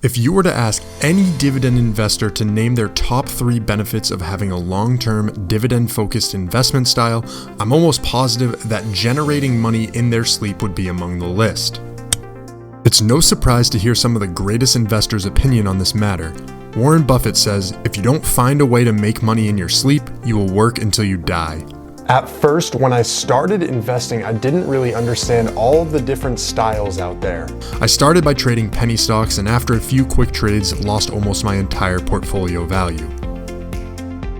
If you were to ask any dividend investor to name their top 3 benefits of having a long-term dividend-focused investment style, I'm almost positive that generating money in their sleep would be among the list. It's no surprise to hear some of the greatest investors' opinion on this matter. Warren Buffett says, if you don't find a way to make money in your sleep, you will work until you die. At first, when I started investing, I didn't really understand all of the different styles out there. I started by trading penny stocks, and after a few quick trades, lost almost my entire portfolio value.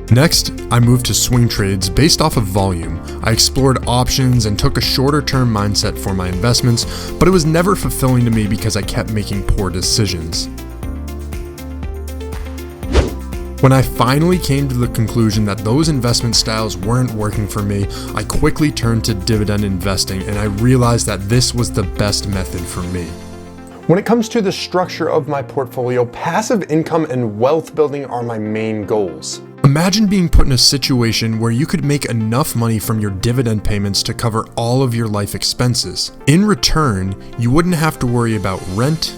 Next, I moved to swing trades based off of volume. I explored options and took a shorter term mindset for my investments, but it was never fulfilling to me because I kept making poor decisions. When I finally came to the conclusion that those investment styles weren't working for me, I quickly turned to dividend investing, and I realized that this was the best method for me. When it comes to the structure of my portfolio, passive income and wealth building are my main goals. Imagine being put in a situation where you could make enough money from your dividend payments to cover all of your life expenses. In return, you wouldn't have to worry about rent,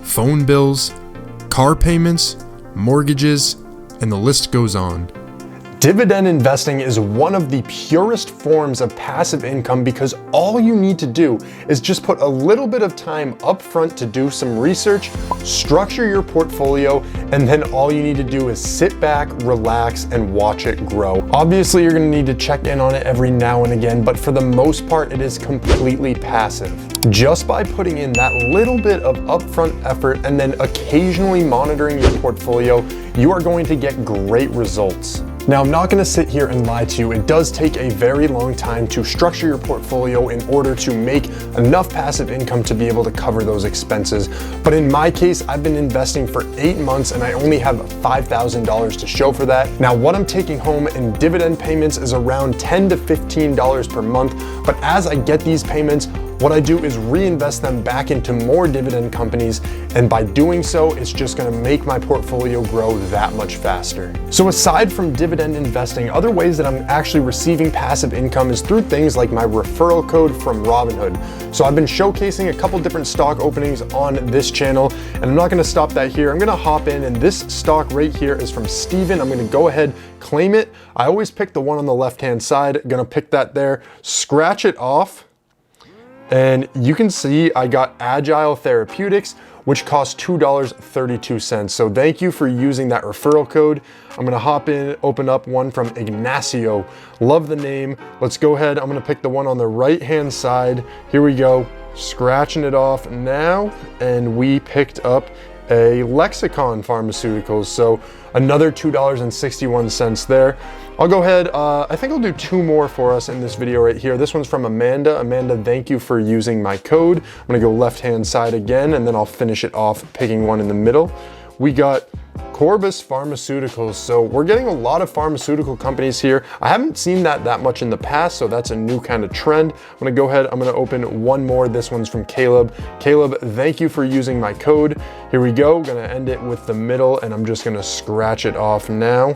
phone bills, car payments, mortgages, and the list goes on. Dividend investing is one of the purest forms of passive income because all you need to do is just put a little bit of time up front to do some research, structure your portfolio, and then all you need to do is sit back, relax, and watch it grow. Obviously, you're gonna need to check in on it every now and again, but for the most part, it is completely passive. Just by putting in that little bit of upfront effort and then occasionally monitoring your portfolio, you are going to get great results. Now, I'm not going to sit here and lie to you. It does take a very long time to structure your portfolio in order to make enough passive income to be able to cover those expenses. But in my case, I've been investing for 8 months and I only have $5,000 to show for that. Now, what I'm taking home in dividend payments is around $10 to $15 per month. But as I get these payments, what I do is reinvest them back into more dividend companies, and by doing so, it's just gonna make my portfolio grow that much faster. So aside from dividend investing, other ways that I'm actually receiving passive income is through things like my referral code from Robinhood. So I've been showcasing a couple different stock openings on this channel, and I'm not gonna stop that here. I'm gonna hop in, and this stock right here is from Steven. I'm gonna go ahead, claim it. I always pick the one on the left-hand side, gonna pick that there, scratch it off, and you can see I got Agile Therapeutics, which cost $2.32. So thank you for using that referral code. I'm gonna hop in, open up one from Ignacio. Love the name. Let's go ahead. I'm gonna pick the one on the right-hand side. Here we go, scratching it off now. And we picked up a Lexicon Pharmaceuticals. So another $2.61 there. I'll go ahead, I think I'll do 2 more for us in this video right here. This one's from Amanda. Amanda, thank you for using my code. I'm gonna go left-hand side again, and then I'll finish it off picking one in the middle. We got Corbus Pharmaceuticals. So we're getting a lot of pharmaceutical companies here. I haven't seen that much in the past, so that's a new kind of trend. I'm gonna go ahead, I'm gonna open one more. This one's from Caleb. Caleb, thank you for using my code. Here we go, gonna end it with the middle, and I'm just gonna scratch it off now.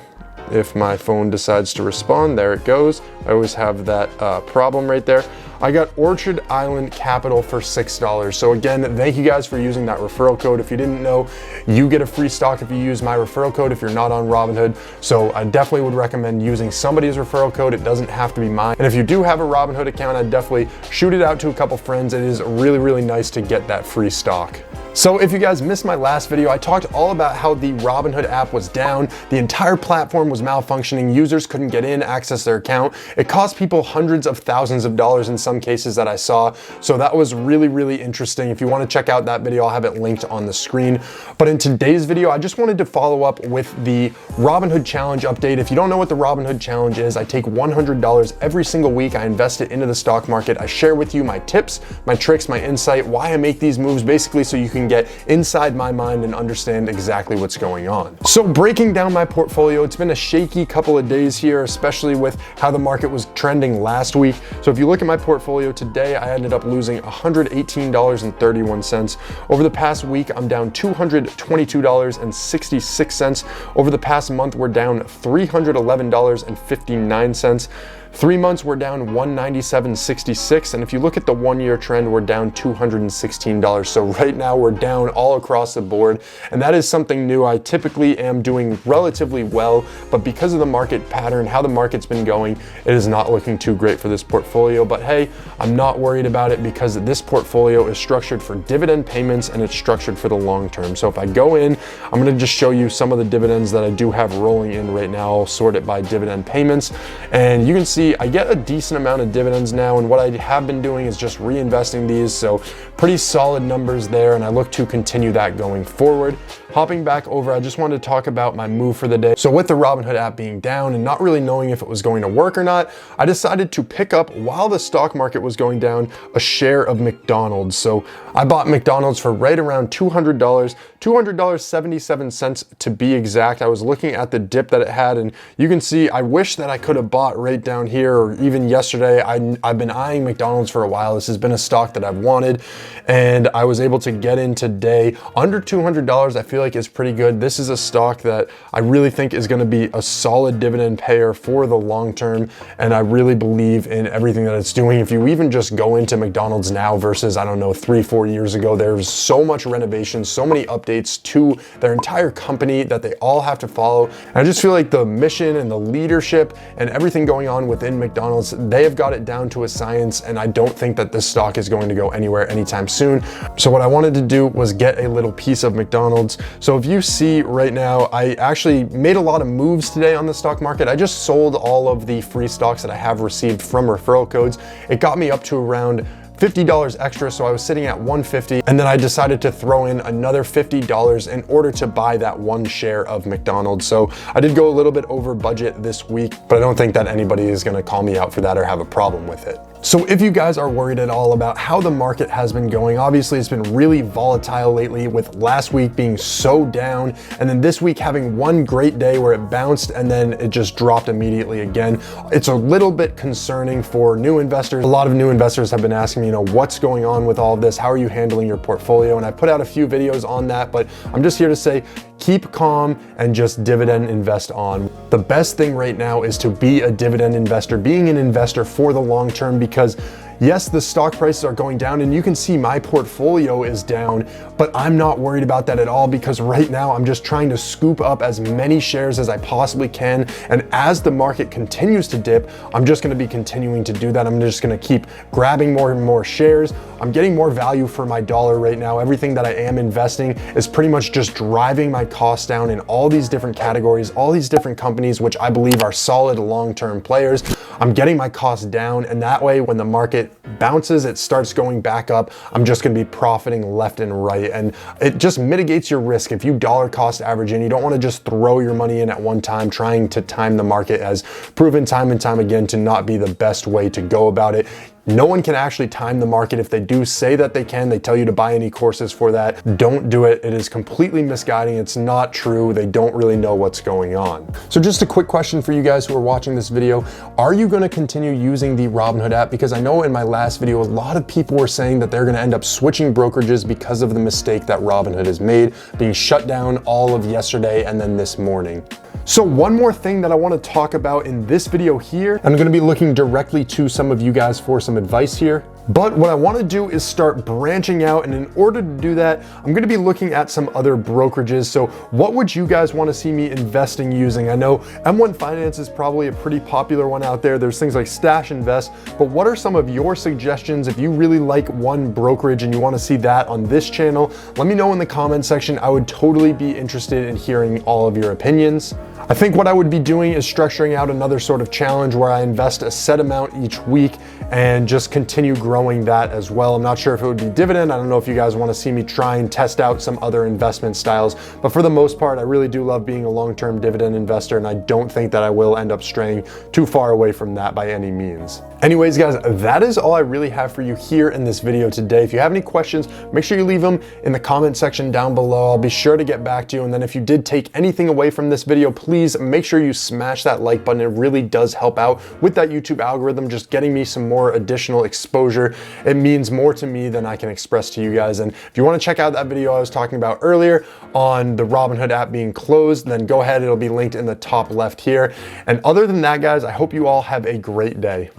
If my phone decides to respond, there it goes. I always have that problem right there. I got Orchard Island Capital for $6. So again, thank you guys for using that referral code. If you didn't know, you get a free stock if you use my referral code if you're not on Robinhood. So I definitely would recommend using somebody's referral code. It doesn't have to be mine. And if you do have a Robinhood account, I'd definitely shoot it out to a couple friends. It is really, really nice to get that free stock. So if you guys missed my last video, I talked all about how the Robinhood app was down, the entire platform was malfunctioning, users couldn't get in, access their account. It cost people hundreds of thousands of dollars in some cases that I saw. So that was really, really interesting. If you want to check out that video, I'll have it linked on the screen. But in today's video, I just wanted to follow up with the Robinhood Challenge update. If you don't know what the Robinhood Challenge is, I take $100 every single week. I invest it into the stock market. I share with you my tips, my tricks, my insight, why I make these moves, basically so you can get inside my mind and understand exactly what's going on. So breaking down my portfolio, it's been a shaky couple of days here, especially with how the market was trending last week. So if you look at my portfolio today, I ended up losing $118.31. Over the past week, I'm down $222.66. Over the past month, we're down $311.59. 3 months we're down $197.66, and if you look at the 1 year trend, we're down $216. So right now we're down all across the board, and that is something new. I typically am doing relatively well, but because of the market pattern, how the market's been going, it is not looking too great for this portfolio. But hey, I'm not worried about it because this portfolio is structured for dividend payments and it's structured for the long term. So if I go in, I'm going to just show you some of the dividends that I do have rolling in right now. I'll sort it by dividend payments, and you can see I get a decent amount of dividends now, and what I have been doing is just reinvesting these, so pretty solid numbers there, and I look to continue that going forward. Hopping back over, I just wanted to talk about my move for the day. So with the Robinhood app being down and not really knowing if it was going to work or not, I decided to pick up, while the stock market was going down, a share of McDonald's. So I bought McDonald's for right around $200, $200.77 to be exact. I was looking at the dip that it had, and you can see I wish that I could have bought right down here, or even yesterday. I've been eyeing McDonald's for a while. This has been a stock that I've wanted, and I was able to get in today under $200. I feel like is pretty good. This is a stock that I really think is going to be a solid dividend payer for the long term, and I really believe in everything that it's doing. If you even just go into McDonald's now versus, I don't know, 3-4 years ago, there's so much renovation, so many updates to their entire company that they all have to follow. And I just feel like the mission and the leadership and everything going on within McDonald's, they have got it down to a science, and I don't think that this stock is going to go anywhere anytime soon. So what I wanted to do was get a little piece of McDonald's. So if you see right now, I actually made a lot of moves today on the stock market. I just sold all of the free stocks that I have received from referral codes. It got me up to around $50 extra, so I was sitting at $150, and then I decided to throw in another $50 in order to buy that one share of McDonald's. So I did go a little bit over budget this week, but I don't think that anybody is going to call me out for that or have a problem with it. So if you guys are worried at all about how the market has been going, obviously it's been really volatile lately, with last week being so down, and then this week having one great day where it bounced and then it just dropped immediately again. It's a little bit concerning for new investors. A lot of new investors have been asking me, what's going on with all of this? How are you handling your portfolio? And I put out a few videos on that, but I'm just here to say, keep calm and just dividend invest on. The best thing right now is to be a dividend investor, being an investor for the long term, because yes, the stock prices are going down, and you can see my portfolio is down, but I'm not worried about that at all, because right now I'm just trying to scoop up as many shares as I possibly can. And as the market continues to dip, I'm just going to be continuing to do that. I'm just going to keep grabbing more and more shares. I'm getting more value for my dollar right now. Everything that I am investing is pretty much just driving my costs down in all these different categories, all these different companies, which I believe are solid long-term players. I'm getting my costs down, and that way when the market bounces, it starts going back up, I'm just going to be profiting left and right, and it just mitigates your risk. If you dollar cost average in, you don't want to just throw your money in at one time. Trying to time the market has proven time and time again to not be the best way to go about it. No one can actually time the market. If they do say that they can, they tell you to buy any courses for that. Don't do it. It is completely misguiding. It's not true. They don't really know what's going on. So just a quick question for you guys who are watching this video. Are you going to continue using the Robinhood app? Because I know in my last video, a lot of people were saying that they're going to end up switching brokerages because of the mistake that Robinhood has made, being shut down all of yesterday and then this morning. So one more thing that I want to talk about in this video here, I'm going to be looking directly to some of you guys for some advice here. But what I want to do is start branching out, and in order to do that, I'm going to be looking at some other brokerages. So what would you guys want to see me investing using? I know M1 Finance is probably a pretty popular one out there. There's things like Stash Invest, but what are some of your suggestions? If you really like one brokerage and you want to see that on this channel, let me know in the comment section. I would totally be interested in hearing all of your opinions. I think what I would be doing is structuring out another sort of challenge where I invest a set amount each week and just continue growing that as well. I'm not sure if it would be dividend. I don't know if you guys want to see me try and test out some other investment styles, but for the most part, I really do love being a long-term dividend investor, and I don't think that I will end up straying too far away from that by any means. Anyways, guys, that is all I really have for you here in this video today. If you have any questions, make sure you leave them in the comment section down below. I'll be sure to get back to you. And then if you did take anything away from this video, please please make sure you smash that like button. It really does help out with that YouTube algorithm, just getting me some more additional exposure. It means more to me than I can express to you guys. And if you want to check out that video I was talking about earlier on the Robinhood app being closed, then go ahead. It'll be linked in the top left here. And other than that, guys, I hope you all have a great day.